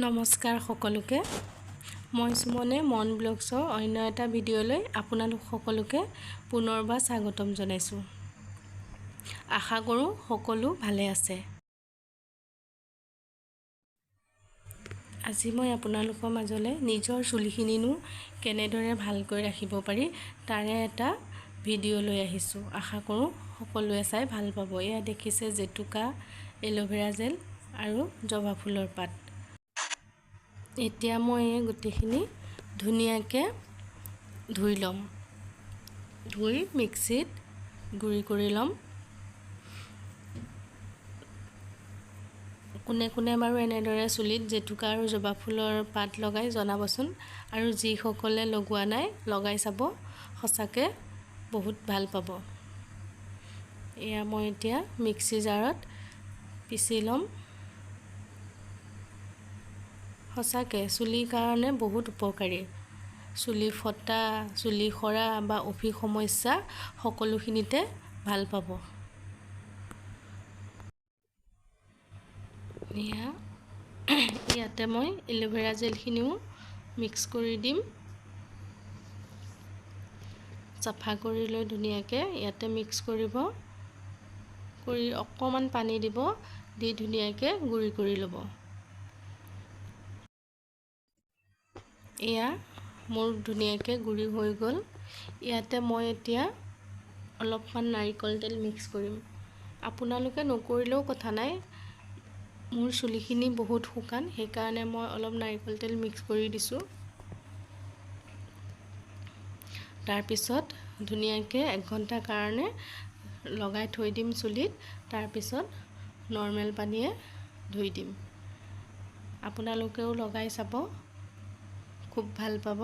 নমস্কাৰ সকলোকে মই সুমনে মন ব্লগছৰ অন্য এটা ভিডিঅ'লৈ আপোনালোক সকলোকে পুনৰবাৰ স্বাগতম জনাইছোঁ। আশা কৰোঁ সকলো ভালে আছে। আজি মই আপোনালোকৰ মাজলৈ নিজৰ চুলিখিনিনো কেনেদৰে ভালকৈ ৰাখিব পাৰি তাৰে এটা ভিডিঅ' লৈ আহিছোঁ। আশা কৰোঁ সকলোৱে চাই ভাল পাব। এয়া দেখিছে জেতুকা, এল'ভেৰা জেল আৰু জবা ফুলৰ পাত। এতিয়া মই এই গোটেইখিনি ধুনীয়াকৈ ধুই ল'ম। ধুই মিক্সিত গুড়ি কৰি ল'ম। কোনে কোনে বাৰু এনেদৰে চুলিত জেতুকা আৰু জবা ফুলৰ পাত লগাই জনাবচোন, আৰু যিসকলে লগোৱা নাই লগাই চাব, সঁচাকৈ বহুত ভাল পাব। এয়া মই এতিয়া মিক্সি জাৰত পিচি ল'ম। সঁচাকৈ চুলিৰ কাৰণে বহুত উপকাৰী। চুলি ফটা, চুলি সৰা বা উফি সমস্যা সকলোখিনিতে ভাল পাব। ইয়াতে মই এল'ভেৰা জেলখিনিও মিক্স কৰি দিম। চাফা কৰি লৈ ধুনীয়াকৈ ইয়াতে মিক্স কৰিব। কৰি অকণমান পানী দিব, দি ধুনীয়াকৈ গুড়ি কৰি ল'ব। এয়া মোৰ ধুনীয়াকৈ গুড়ি হৈ গ'ল। ইয়াতে মই এতিয়া অলপমান নাৰিকল তেল মিক্স কৰিম। আপোনালোকে নকৰিলেও কথা নাই, মোৰ চুলিখিনি বহুত শুকান, সেইকাৰণে মই অলপ নাৰিকল তেল মিক্স কৰি দিছোঁ। তাৰপিছত ধুনীয়াকৈ 1 ঘণ্টাৰ কাৰণে লগাই থৈ দিম চুলিত। তাৰপিছত নৰ্মেল পানীয়ে ধুই দিম। আপোনালোকেও লগাই চাব, খুব ভাল পাব।